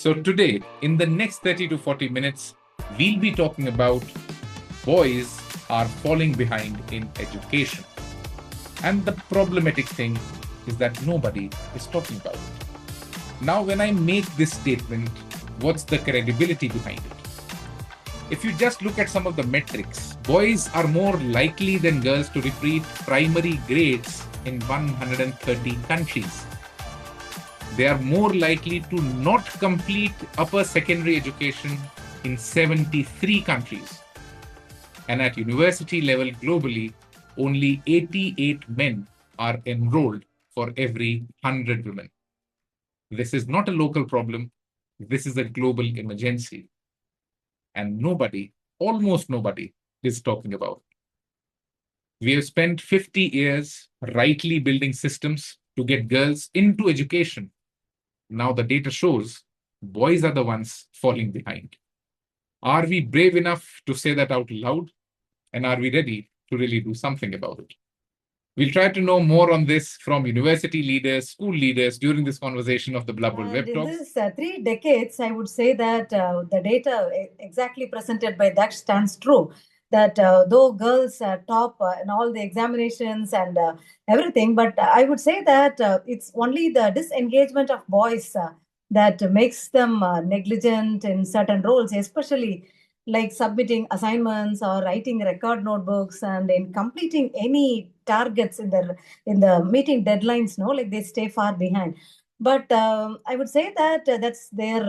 So today, in the next 30 to 40 minutes, we'll be talking about boys are falling behind in education. And the problematic thing is that nobody is talking about it. Now, when I make this statement, what's the credibility behind it? If you just look at some of the metrics, boys are more likely than girls to repeat primary grades in 130 countries. They are more likely to not complete upper secondary education in 73 countries. And at university level globally, only 88 men are enrolled for every 100 women. This is not a local problem. This is a global emergency. And nobody, almost nobody, is talking about it. We have spent 50 years rightly building systems to get girls into education. Now the data shows boys are the ones falling behind. Are we brave enough to say that out loud? And are we ready to really do something about it? We'll try to know more on this from university leaders, school leaders during this conversation of the Blub World Web Talks. In this 3 decades, I would say that the data exactly presented by Daksh stands true. That though girls top in all the examinations and everything, but I would say that it's only the disengagement of boys that makes them negligent in certain roles, especially like submitting assignments or writing record notebooks and in completing any targets in the meeting deadlines. No, like they stay far behind. But I would say that that's their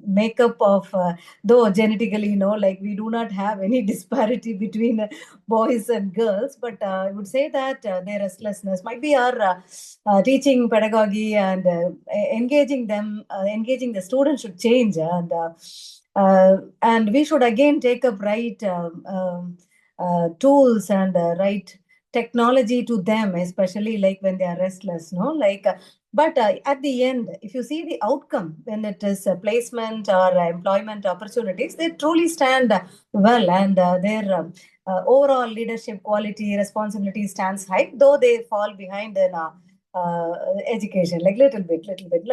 makeup of, though genetically, like we do not have any disparity between boys and girls. But I would say that their restlessness might be our teaching pedagogy and engaging the students should change. And we should again take up right tools and right technology to them, especially like when they are restless, but at the end, if you see the outcome, when it is a placement or employment opportunities, they truly stand well, and their overall leadership quality, responsibility stands high, though they fall behind in education, like little bit,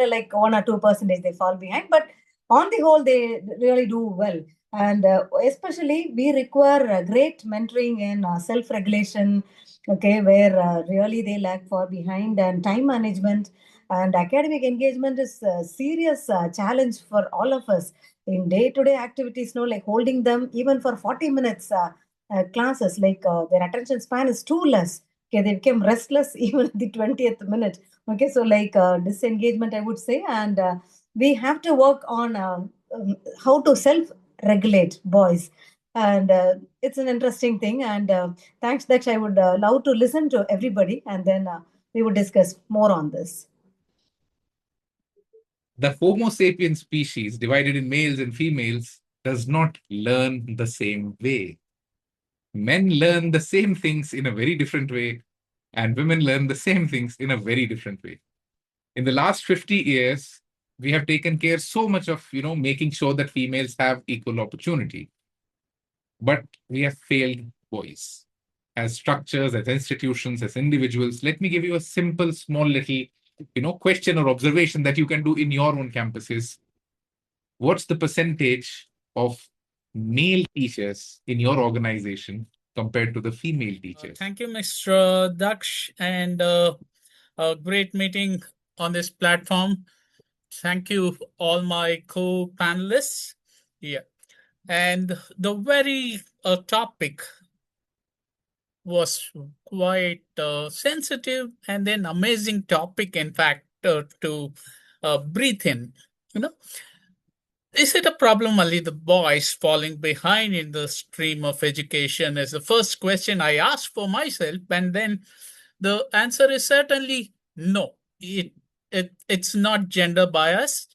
like 1 or 2% they fall behind, but on the whole, they really do well. And especially, we require great mentoring in self-regulation, okay, where really they lag far behind, and time management and academic engagement is a serious challenge for all of us in day-to-day activities, like holding them even for 40 minutes classes, like their attention span is too less. Okay, they became restless even at the 20th minute. Okay, so like disengagement, I would say, and we have to work on how to self-regulate boys. And it's an interesting thing. And thanks, Daksh. I would love to listen to everybody, and then we would discuss more on this. The Homo sapiens species, divided in males and females, does not learn the same way. Men learn the same things in a very different way, and women learn the same things in a very different way. In the last 50 years, we have taken care so much of, making sure that females have equal opportunity. But we have failed boys as structures, as institutions, as individuals. Let me give you a simple, small little, question or observation that you can do in your own campuses. What's the percentage of male teachers in your organization compared to the female teachers? Thank you, Mr. Daksh, and a great meeting on this platform. Thank you, all my co-panelists. Yeah, and the very topic was quite sensitive and then amazing topic, in fact, to breathe in. Is it a problem only the boys falling behind in the stream of education is the first question I asked for myself, and then the answer is certainly no. It's not gender biased.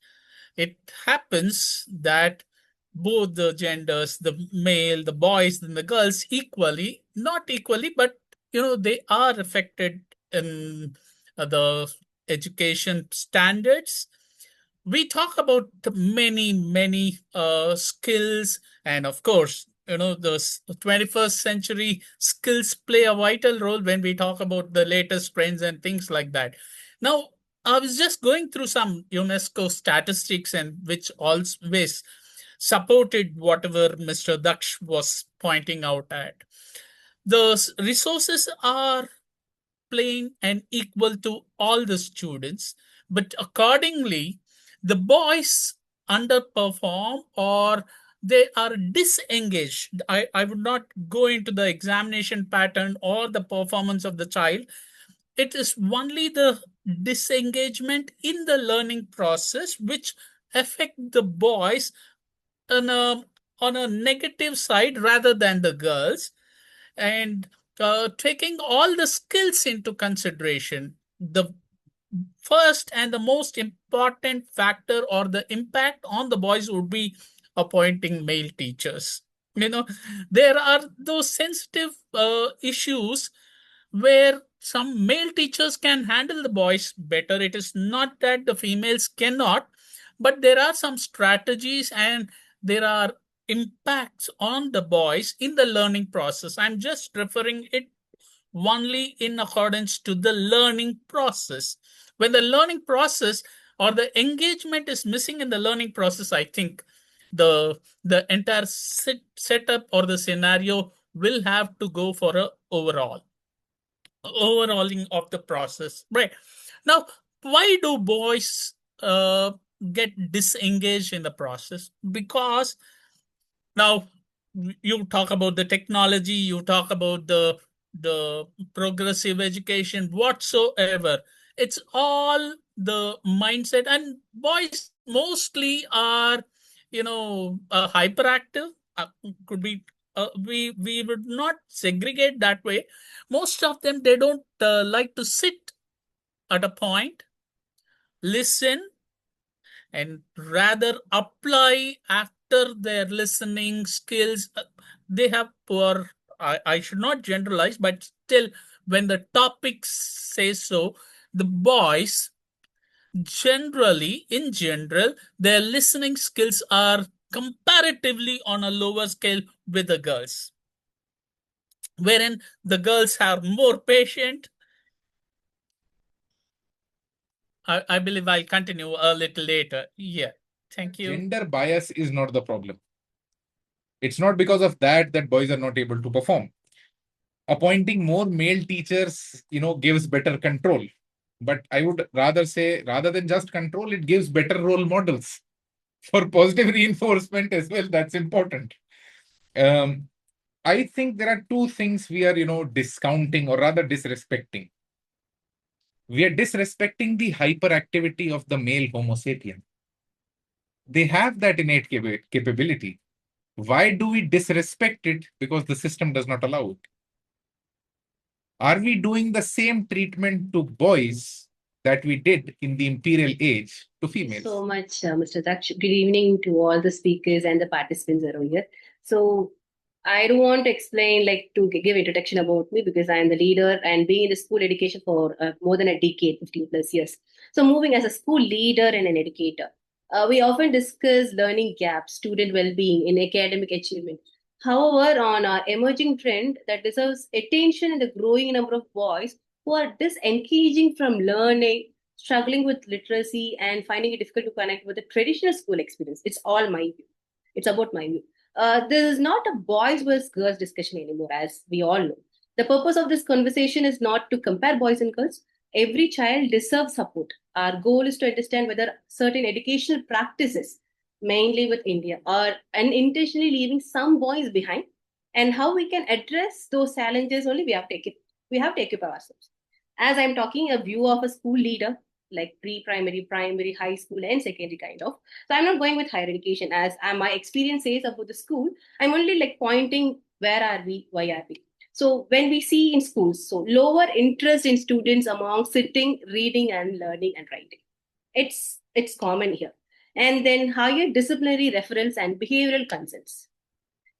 It happens that both the genders, the male, the boys, and the girls equally, not equally, but they are affected in the education standards. We talk about the many skills, and of course, the 21st century skills play a vital role when we talk about the latest trends and things like that. Now, I was just going through some UNESCO statistics and which always supported whatever Mr. Daksh was pointing out at. The resources are plain and equal to all the students, but accordingly, the boys underperform or they are disengaged. I would not go into the examination pattern or the performance of the child. It is only the disengagement in the learning process which affect the boys on a negative side rather than the girls. And taking all the skills into consideration, the first and the most important factor or the impact on the boys would be appointing male teachers. There are those sensitive issues where some male teachers can handle the boys better. It is not that the females cannot, but there are some strategies and there are impacts on the boys in the learning process. I'm just referring it only in accordance to the learning process. When the learning process or the engagement is missing in the learning process, I think the entire setup or the scenario will have to go for a overhauling of the process. Right. Now, why do boys get disengaged in the process? Because now you talk about the technology, you talk about the progressive education, whatsoever. It's all the mindset, and boys mostly are, hyperactive. Could be we would not segregate that way. Most of them, they don't like to sit at a point, listen, and rather apply after their listening skills. They have poor, I should not generalize, but still, when the topic says so, the boys generally, in general, their listening skills are comparatively on a lower scale with the girls, wherein the girls are more patient. I believe I'll continue a little later. Yeah. Thank you. Gender bias is not the problem. It's not because of that boys are not able to perform. Appointing more male teachers, gives better control. But I would rather say, rather than just control, it gives better role models for positive reinforcement as well. That's important. I think there are two things we are, discounting or rather disrespecting. We are disrespecting the hyperactivity of the male Homo sapien. They have that innate capability. Why do we disrespect it? Because the system does not allow it. Are we doing the same treatment to boys that we did in the imperial age to females? So much, Mr. Daksh. Good evening to all the speakers and the participants around here. So I don't want to explain, to give introduction about me because I am the leader and being in the school education for more than a decade, 15 plus years. So moving as a school leader and an educator, we often discuss learning gaps, student well-being in academic achievement. However, on our emerging trend that deserves attention in the growing number of boys who are disengaging from learning, struggling with literacy, and finding it difficult to connect with the traditional school experience. It's all my view. It's about my view. This is not a boys versus girls discussion anymore, as we all know. The purpose of this conversation is not to compare boys and girls. Every child deserves support. Our goal is to understand whether certain educational practices, mainly with India, are unintentionally leaving some boys behind, and how we can address those challenges. Only we have to equip ourselves. As I'm talking a view of a school leader, like pre-primary, primary, high school, and secondary kind of. So I'm not going with higher education as my experience says about the school. I'm only pointing where are we, why are we. So when we see in schools, so lower interest in students among sitting, reading, and learning and writing. It's common here. And then higher disciplinary referrals and behavioral concerns.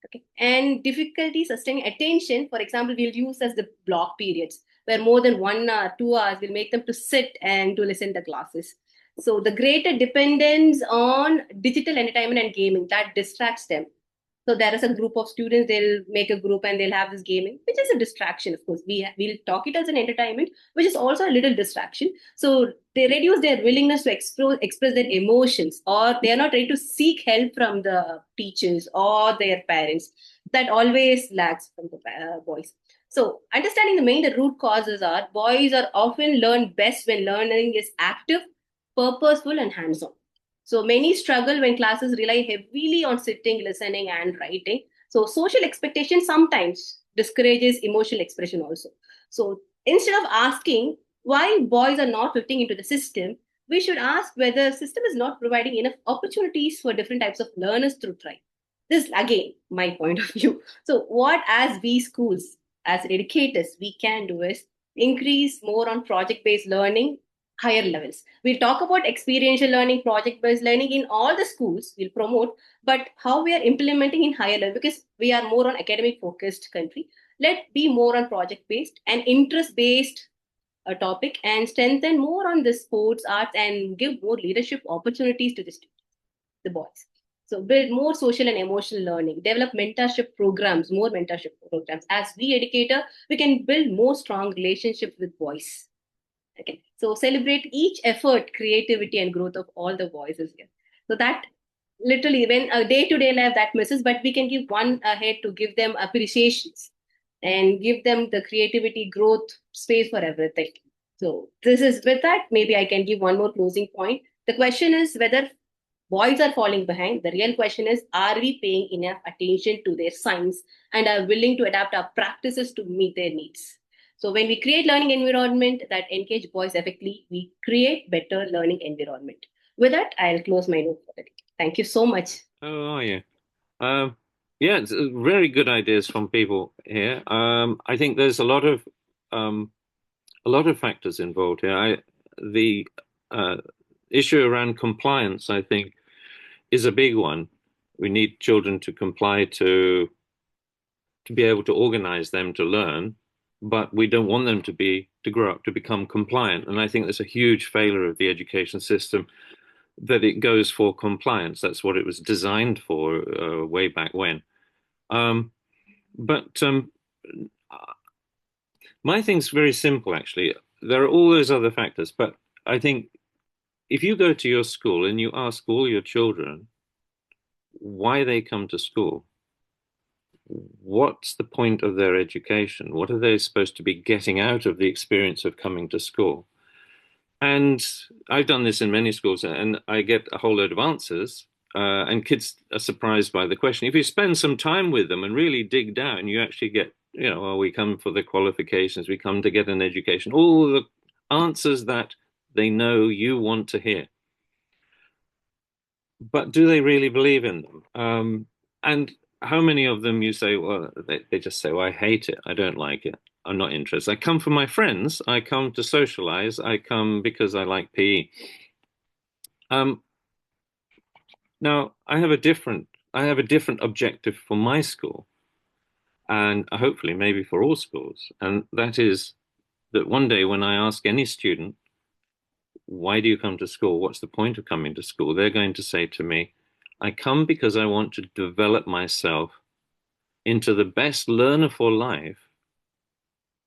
Okay. And difficulty sustaining attention, for example, we'll use as the block periods, where more than 1 hour, 2 hours will make them to sit and to listen to classes. So the greater dependence on digital entertainment and gaming that distracts them. So there is a group of students, they'll make a group and they'll have this gaming, which is a distraction, of course. We'll talk it as an entertainment, which is also a little distraction. So they reduce their willingness to express their emotions, or they are not ready to seek help from the teachers or their parents. That always lags from the boys. So understanding the root causes are boys are often learn best when learning is active, purposeful, and hands-on. So many struggle when classes rely heavily on sitting, listening, and writing. So social expectation sometimes discourages emotional expression also. So instead of asking why boys are not fitting into the system, we should ask whether the system is not providing enough opportunities for different types of learners to try. This is again my point of view. So what as we schools, as educators, we can do is increase more on project-based learning, higher levels. We'll talk about experiential learning, project-based learning in all the schools, we'll promote, but how we are implementing in higher level, because we are more on academic focused country. Let be more on project-based and interest-based topic, and strengthen more on the sports, arts, and give more leadership opportunities to the boys. So build more social and emotional learning, develop mentorship programs, more mentorship programs. As we educator, we can build more strong relationships with boys. Okay, so celebrate each effort, creativity, and growth of all the voices here. So that literally, when a day-to-day life that misses, but we can give one ahead to give them appreciations and give them the creativity, growth, space for everything. So this is with that. Maybe I can give one more closing point. The question is whether boys are falling behind. The real question is, are we paying enough attention to their signs and are willing to adapt our practices to meet their needs? So when we create learning environment that engage boys effectively, we create better learning environment. With that, I'll close my note for the day. Thank you so much. Oh, are you? Yeah, it's very good ideas from people here. I think there's a lot of factors involved here. The issue around compliance, I think, is a big one. We need children to comply to be able to organize them to learn, but we don't want them to grow up to become compliant. And I think there's a huge failure of the education system that it goes for compliance. That's what it was designed for way back when. But my thing's very simple, actually. There are all those other factors, but I think if you go to your school and you ask all your children why they come to school, what's the point of their education? What are they supposed to be getting out of the experience of coming to school? And I've done this in many schools, and I get a whole load of answers, and kids are surprised by the question. If you spend some time with them and really dig down, you actually get, well, we come for the qualifications, we come to get an education, all the answers that they know you want to hear. But do they really believe in them? And how many of them you say, well, they just say, well, I hate it, I don't like it, I'm not interested. I come for my friends, I come to socialize, I come because I like PE. Now, I have a different objective for my school, and hopefully maybe for all schools, and that is that one day when I ask any student, why do you come to school? What's the point of coming to school? They're going to say to me, I come because I want to develop myself into the best learner for life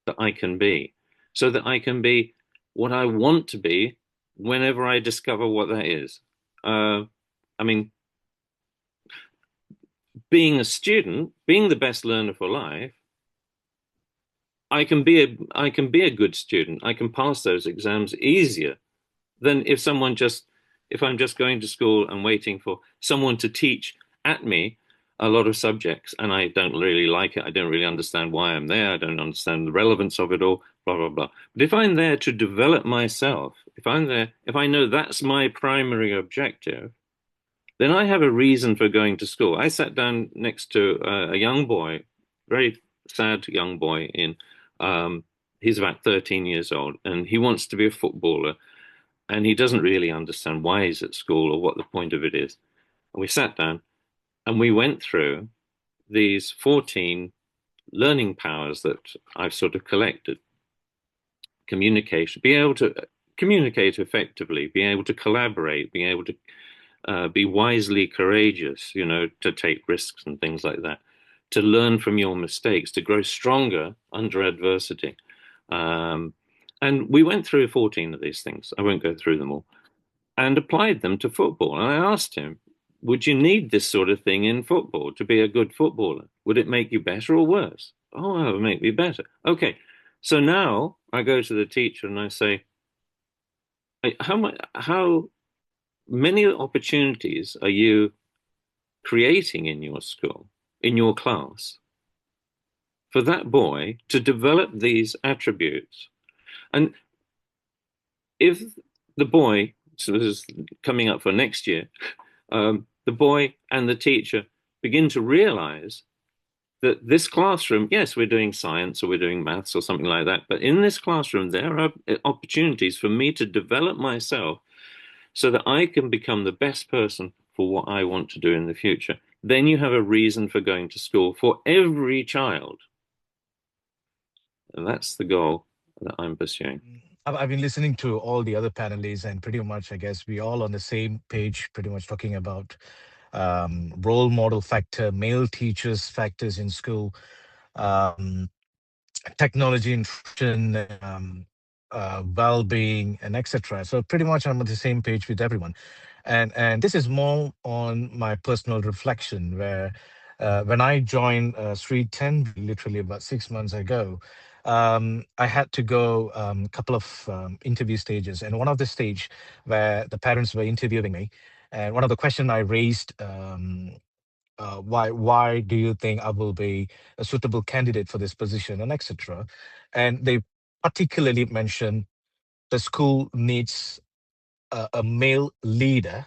that I can be, so that I can be what I want to be whenever I discover what that is. I mean, being a student, being the best learner for life, I can be a good student. I can pass those exams easier than if I'm just going to school and waiting for someone to teach at me a lot of subjects, and I don't really like it. I don't really understand why I'm there. I don't understand the relevance of it all, blah, blah, blah. But if I'm there to develop myself, if I know that's my primary objective, then I have a reason for going to school. I sat down next to a young boy, very sad young boy, he's about 13 years old, and he wants to be a footballer, and he doesn't really understand why he's at school or what the point of it is. And we sat down and we went through these 14 learning powers that I've sort of collected. Communication, being able to communicate effectively, being able to collaborate, being able to be wisely courageous, to take risks and things like that, to learn from your mistakes, to grow stronger under adversity. And we went through 14 of these things. I won't go through them all, and applied them to football. And I asked him, would you need this sort of thing in football to be a good footballer? Would it make you better or worse? Oh, it would make me better. Okay. So now I go to the teacher and I say, how many opportunities are you creating in your school, in your class, for that boy to develop these attributes? And if the boy, so this is coming up for next year, the boy and the teacher begin to realize that this classroom, yes, we're doing science or we're doing maths or something like that, but in this classroom, there are opportunities for me to develop myself so that I can become the best person for what I want to do in the future. Then you have a reason for going to school for every child. And that's the goal that I'm pursuing. I've been listening to all the other panelists, and pretty much, I guess, we all on the same page, pretty much talking about role model factor, male teachers factors in school, technology intrusion, well-being, and etc. So pretty much I'm on the same page with everyone. And this is more on my personal reflection, where when I joined Street 10, literally about 6 months ago, I had to go a couple of interview stages. And one of the stage where the parents were interviewing me, and one of the questions I raised, why do you think I will be a suitable candidate for this position, and etc. And they particularly mentioned the school needs a male leader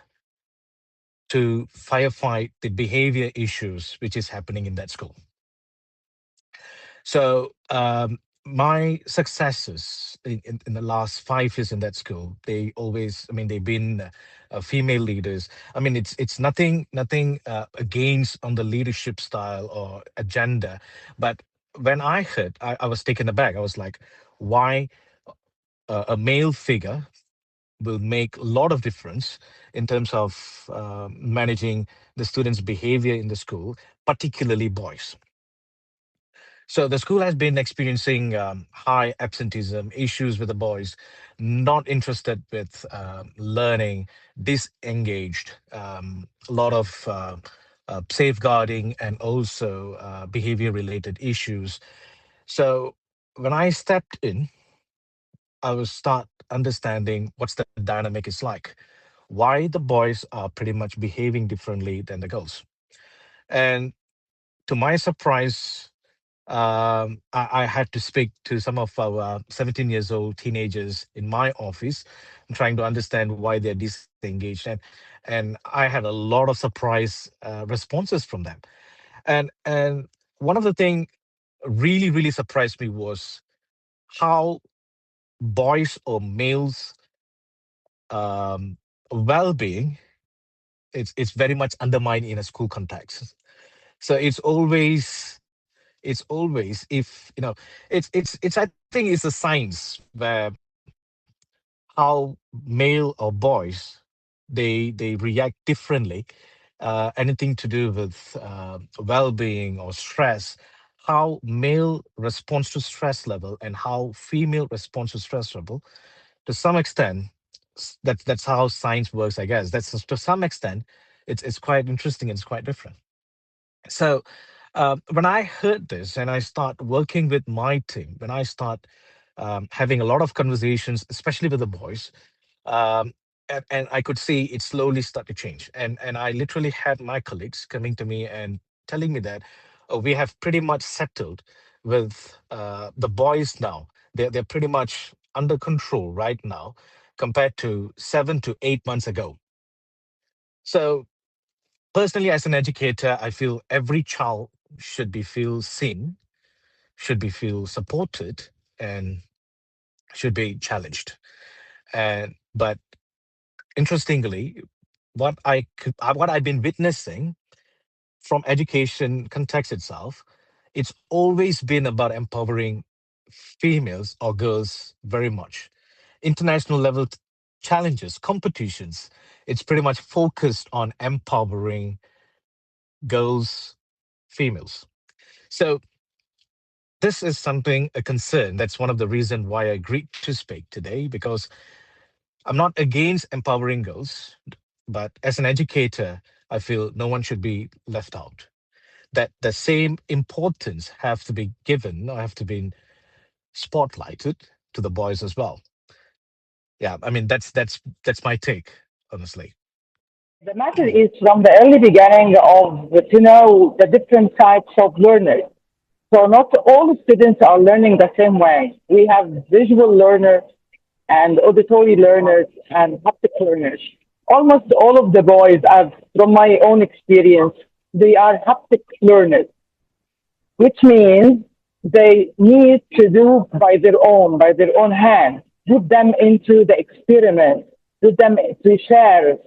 to firefight the behavior issues which is happening in that school. So my successes in the last 5 years in that school, they always, I mean, they've been female leaders. I mean, it's nothing against on the leadership style or agenda, but when I heard, I was taken aback. I was like, why a male figure will make a lot of difference in terms of managing the students' behavior in the school, particularly boys. So the school has been experiencing high absenteeism, issues with the boys, not interested with learning, disengaged, a lot of safeguarding, and also behavior-related issues. So when I stepped in, I was start understanding what's the dynamic is like, why the boys are pretty much behaving differently than the girls. And to my surprise, I had to speak to some of our 17 years old teenagers in my office, trying to understand why they're disengaged. And I had a lot of surprise responses from them. And one of the things really surprised me was how boys or males well-being, it's very much undermined in a school context. So it's always if it's I think it's a science where how male or boys they react differently, anything to do with well-being or stress, how male responds to stress level and how female responds to stress level, to some extent that's how science works, I guess. That's to some extent it's quite interesting and it's quite different. So when I heard this and I start working with my team, when I start having a lot of conversations, especially with the boys, and I could see it slowly start to change. And I literally had my colleagues coming to me and telling me that we have pretty much settled with the boys now. They're pretty much under control right now compared to 7 to 8 months ago. So personally, as an educator, I feel every child should be feel seen, should be feel supported, and should be challenged. But interestingly, what I've been witnessing from education context itself, it's always been about empowering females or girls very much. International level challenges, competitions, it's pretty much focused on empowering girls, females. So this is something, a concern. That's one of the reasons why I agreed to speak today, because I'm not against empowering girls, but as an educator, I feel no one should be left out. That the same importance have to be given or have to be spotlighted to the boys as well. Yeah, I mean that's my take, honestly. The matter is from the early beginning of to know the different types of learners. So not all students are learning the same way. We have visual learners and auditory learners and haptic learners. Almost all of the boys, from my own experience, they are haptic learners, which means they need to do by their own hand, put them into the experiment, put them to share.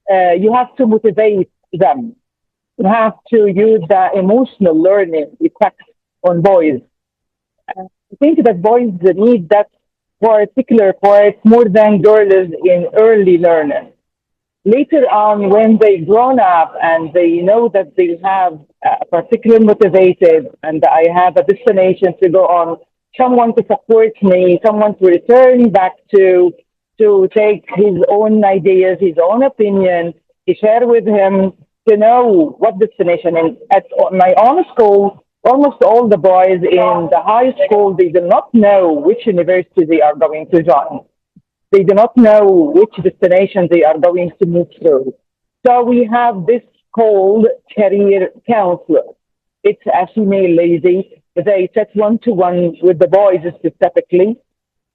You have to motivate them. You have to use the emotional learning effect on boys. I think that boys need that particular part more than girls in early learning. Later on, when they grown up and they know that they have a particular motivated and I have a destination to go on, someone to support me, someone to return back to take his own ideas, his own opinion, to share with him, to know what destination. And at my own school, almost all the boys in the high school, they do not know which university they are going to join. They do not know which destination they are going to move through. So we have this called career counselor. It's a female lady. They sit one to one with the boys specifically,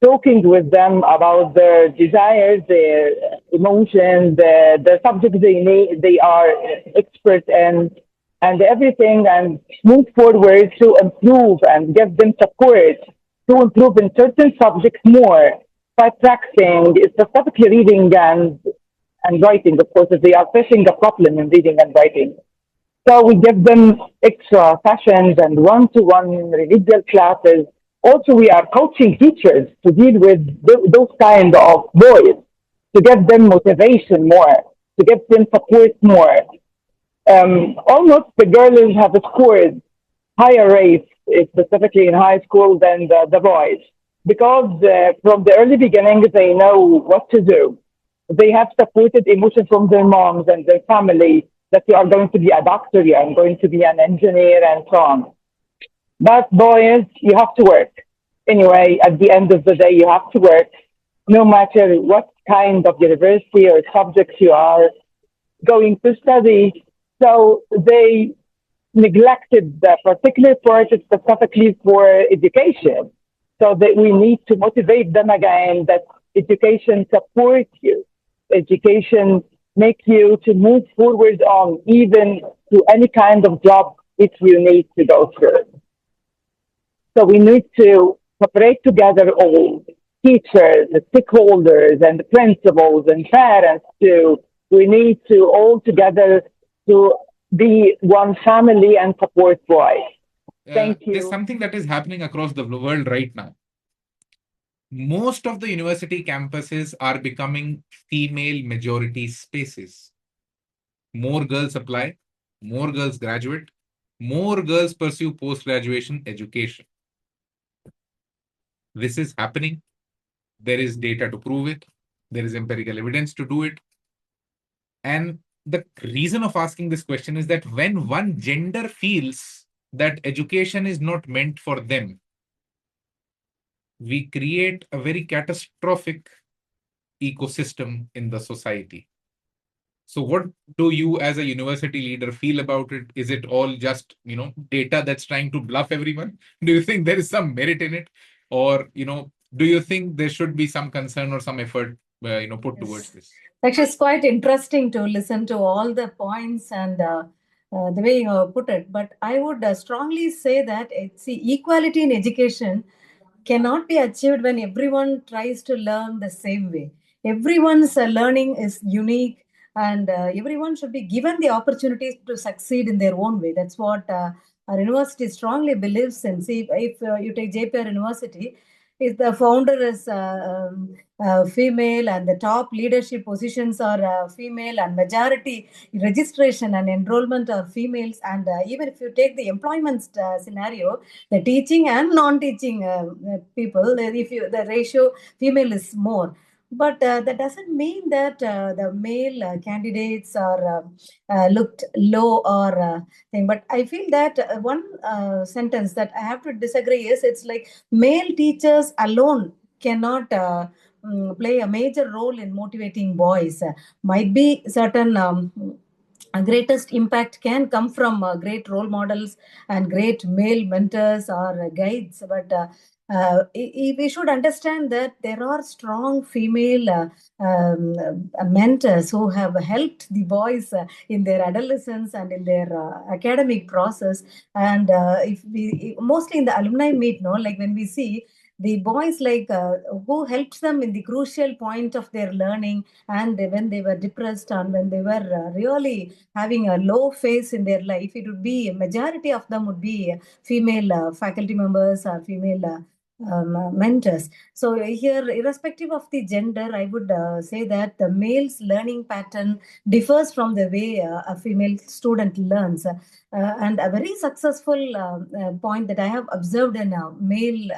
talking with them about their desires, their emotions, the subjects they need, they are expert in, and everything, and move forward to improve and give them support to improve in certain subjects more by practicing, specifically reading and writing, of course, if they are facing a problem in reading and writing. So we give them extra sessions and one-to-one remedial classes. Also, we are coaching teachers to deal with those kind of boys, to give them motivation more, to give them support more. Almost the girls have scored higher rates, specifically in high school, than the boys, because from the early beginning they know what to do. They have supported emotion from their moms and their family that you are going to be a doctor, you are going to be an engineer, and so on. But boys, you have to work. Anyway, at the end of the day, you have to work, no matter what kind of university or subjects you are going to study. So they neglected the particular part specifically for education. So that we need to motivate them again that education supports you. Education make you to move forward on even to any kind of job if you need to go through. So we need to cooperate together all teachers, the stakeholders and the principals and parents too. We need to all together to be one family and support boys. Thank you. There's something that is happening across the world right now. Most of the university campuses are becoming female majority spaces. More girls apply, more girls graduate, more girls pursue post-graduation education. This is happening. There is data to prove it. There is empirical evidence to do it. And the reason of asking this question is that when one gender feels that education is not meant for them, we create a very catastrophic ecosystem in the society. So what do you as a university leader feel about it? Is it all just, data that's trying to bluff everyone? Do you think there is some merit in it? Or, do you think there should be some concern or some effort, put towards this? Actually, it's quite interesting to listen to all the points and the way you put it. But I would strongly say that equality in education cannot be achieved when everyone tries to learn the same way. Everyone's learning is unique, and everyone should be given the opportunities to succeed in their own way. That's what our university strongly believes in. See, if you take JPR University, if the founder is female and the top leadership positions are female and majority registration and enrollment are females, and even if you take the employment scenario, the teaching and non-teaching people, the ratio female is more. But that doesn't mean that the male candidates are looked low or thing. But I feel that one sentence that I have to disagree is, it's like male teachers alone cannot play a major role in motivating boys. Might be certain greatest impact can come from great role models and great male mentors or guides, but we should understand that there are strong female mentors who have helped the boys in their adolescence and in their academic process. And if we mostly in the alumni meet, no, like when we see the boys, like who helps them in the crucial point of their learning, and when they were depressed and when they were really having a low phase in their life, it would be majority of them would be female faculty members or female mentors. So here, irrespective of the gender, I would say that the male's learning pattern differs from the way a female student learns. And a very successful point that I have observed in male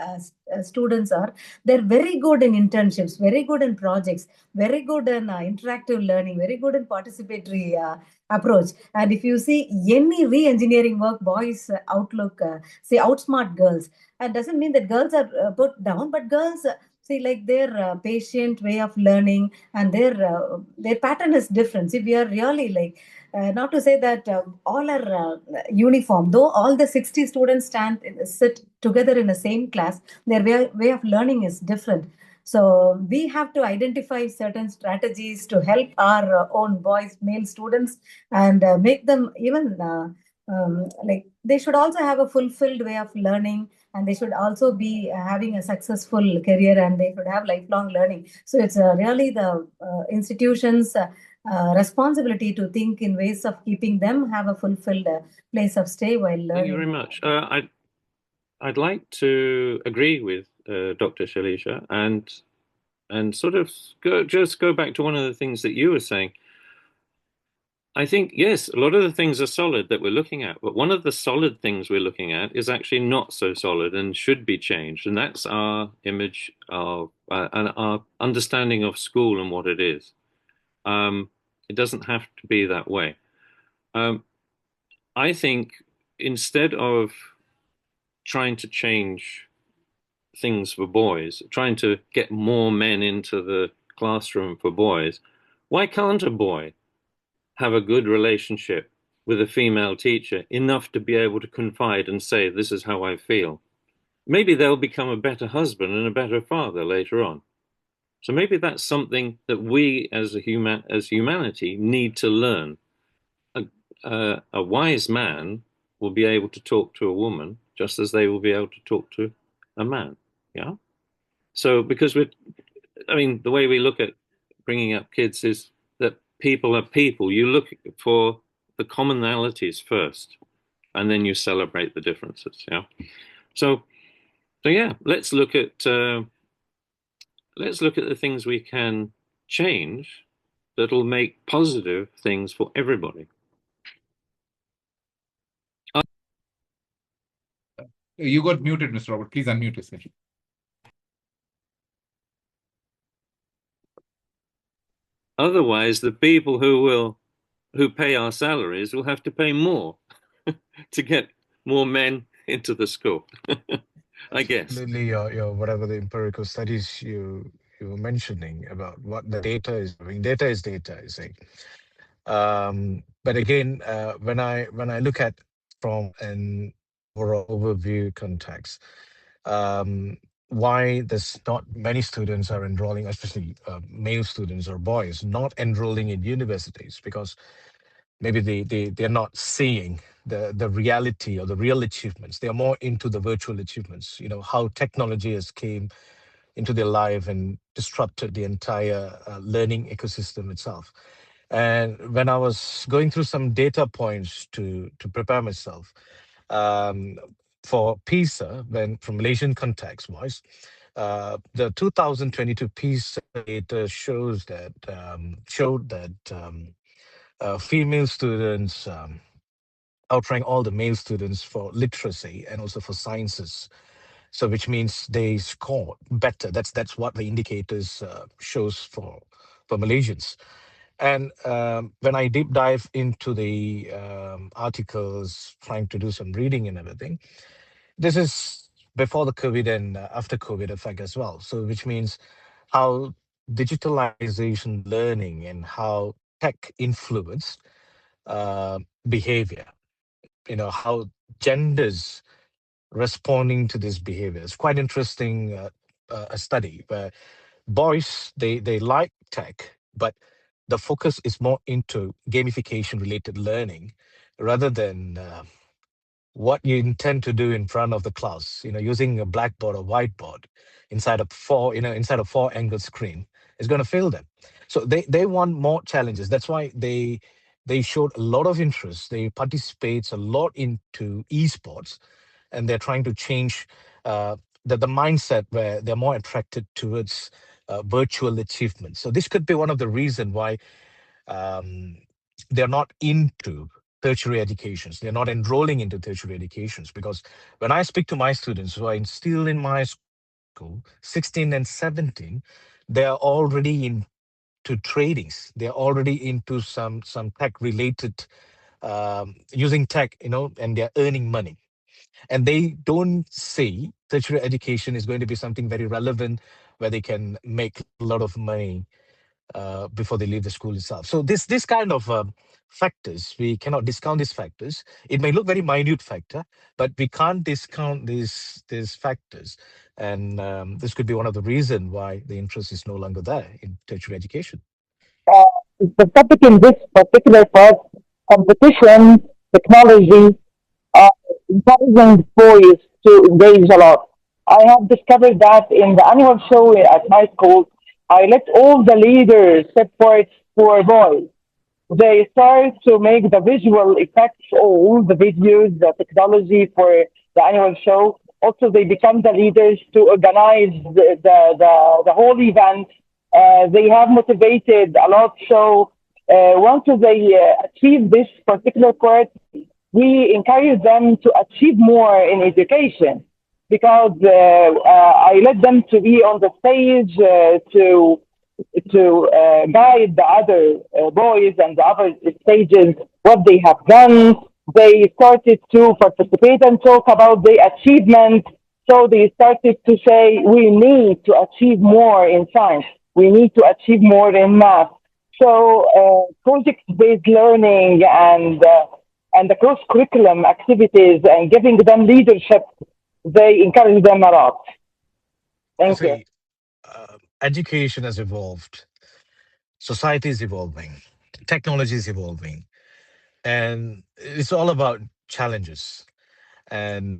students are, they're very good in internships, very good in projects, very good in interactive learning, very good in participatory approach. And if you see any re-engineering work, boys outlook say outsmart girls. And doesn't mean that girls are put down, but girls see, like their patient way of learning and their pattern is different. See, we are really like not to say that all are uniform, though all the 60 students sit together in the same class, their way of learning is different. So we have to identify certain strategies to help our own boys, male students, and make them even like they should also have a fulfilled way of learning, and they should also be having a successful career, and they should have lifelong learning. So it's really the institution's responsibility to think in ways of keeping them have a fulfilled place of stay while learning. Thank you very much. I'd like to agree with Dr. Shalisha and sort of go back to one of the things that you were saying. I think, yes, a lot of the things are solid that we're looking at, but one of the solid things we're looking at is actually not so solid and should be changed. And that's our image of and our understanding of school and what it is. It doesn't have to be that way. I think instead of trying to change things for boys, trying to get more men into the classroom for boys, why can't a boy have a good relationship with a female teacher enough to be able to confide and say, this is how I feel? Maybe they'll become a better husband and a better father later on. So maybe that's something that we as humanity need to learn. A wise man will be able to talk to a woman just as they will be able to talk to a man. Yeah. So because the way we look at bringing up kids is that people are people. You look for the commonalities first, and then you celebrate the differences. Yeah. So yeah, let's look at the things we can change that'll make positive things for everybody. You got muted, Mr. Robert. Please unmute yourself. Otherwise, the people who pay our salaries will have to pay more to get more men into the school. I guess. Absolutely, your whatever the empirical studies you were mentioning about what the data is doing. Data is data, I say. But again, when I look at from an overall overview context, why there's not many students are enrolling, especially male students or boys, not enrolling in universities, because maybe they're not seeing the reality or the real achievements. They are more into the virtual achievements, how technology has came into their life and disrupted the entire learning ecosystem itself. And when I was going through some data points to prepare myself for PISA, when from Malaysian context wise, The 2022 PISA data showed that female students outrank all the male students for literacy and also for sciences. So, which means they score better. That's what the indicators shows for Malaysians. And when I deep dive into the articles, trying to do some reading and everything, this is before the COVID and after COVID effect as well. So, which means how digitalization learning and how tech influence behavior. How genders responding to this behavior. It's quite interesting. A study where boys they like tech, but the focus is more into gamification related learning rather than what you intend to do in front of the class, using a blackboard or whiteboard inside a four angle screen is going to fail them. So they want more challenges. That's why they showed a lot of interest. They participate a lot into esports, and they're trying to change the mindset where they're more attracted towards virtual achievements. So this could be one of the reasons why um, they're not into tertiary educations. They're not enrolling into tertiary educations, because when I speak to my students who are still in my school, 16 and 17, they are already into tradings. They're already into some tech related, using tech, and they're earning money. And they don't see tertiary education is going to be something very relevant where they can make a lot of money before they leave the school itself. So this kind of factors, we cannot discount these factors. It may look very minute factor, but we can't discount these factors. And this could be one of the reasons why the interest is no longer there in tertiary education. Uh, the topic in this particular part, competition, technology, uh, encouraging boys to engage a lot. I have discovered that in the annual show at my school, I let all the leaders set forth for boys. They start to make the visual effects, all the videos, the technology for the annual show. Also, they become the leaders to organize the whole event. They have motivated a lot. So once they achieve this particular part, we encourage them to achieve more in education because I let them to be on the stage to guide the other boys and the other stages what they have done. They started to participate and talk about the achievement. So they started to say, we need to achieve more in science. We need to achieve more in math. So project-based learning and the cross curriculum activities and giving them leadership, they encourage them a lot. Thank you. See, education has evolved, society is evolving, technology is evolving, and it's all about challenges. And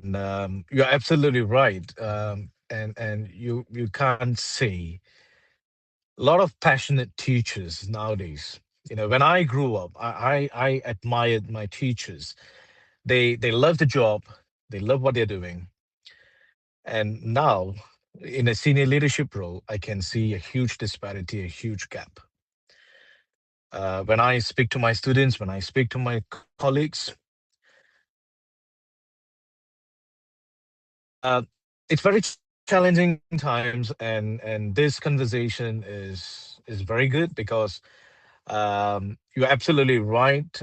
you're absolutely right. And you can't say a lot of passionate teachers nowadays. When I grew up, I admired my teachers. They love the job, they love what they're doing. And now, in a senior leadership role, I can see a huge disparity, a huge gap. When I speak to my students, when I speak to my colleagues, it's very challenging times, and this conversation is very good because you're absolutely right.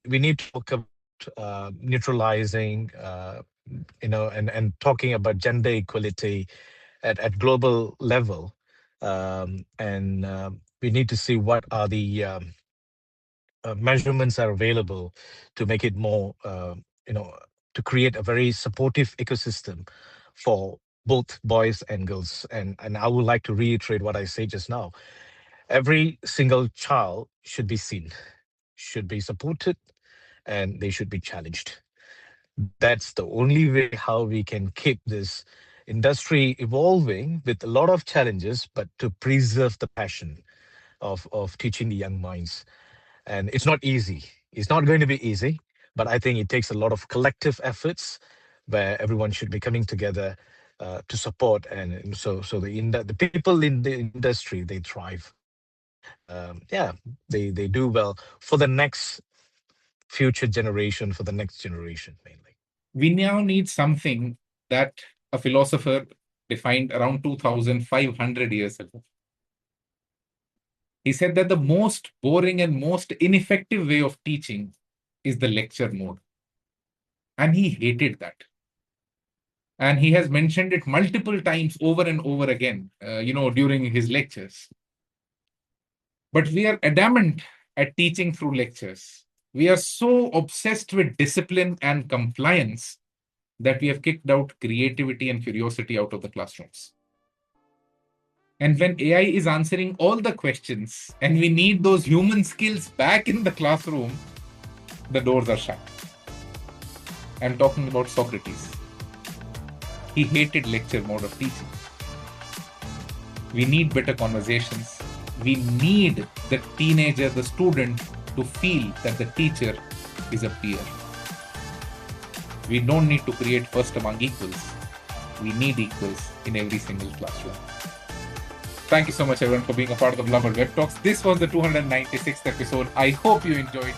We need to talk about neutralizing, and talking about gender equality at global level, and we need to see what are the measurements are available to make it more, you know, to create a very supportive ecosystem for both boys and girls. And I would like to reiterate what I said just now. Every single child should be seen, should be supported, and they should be challenged. That's the only way how we can keep this industry evolving with a lot of challenges, but to preserve the passion of teaching the young minds. And it's not easy. It's not going to be easy, but I think it takes a lot of collective efforts where everyone should be coming together to support, and so the people in the industry, they thrive. Yeah, they do well for the next future generation, for the next generation mainly. We now need something that a philosopher defined around 2,500 years ago. He said that the most boring and most ineffective way of teaching is the lecture mode. And he hated that. And he has mentioned it multiple times over and over again, during his lectures. But we are adamant at teaching through lectures. We are so obsessed with discipline and compliance that we have kicked out creativity and curiosity out of the classrooms. And when AI is answering all the questions and we need those human skills back in the classroom, the doors are shut. I'm talking about Socrates. He hated lecture mode of teaching. We need better conversations. We need the teenager, the student, to feel that the teacher is a peer. We don't need to create first among equals. We need equals in every single classroom. Thank you so much, everyone, for being a part of the Blub World Web Talks. This was the 296th episode. I hope you enjoyed.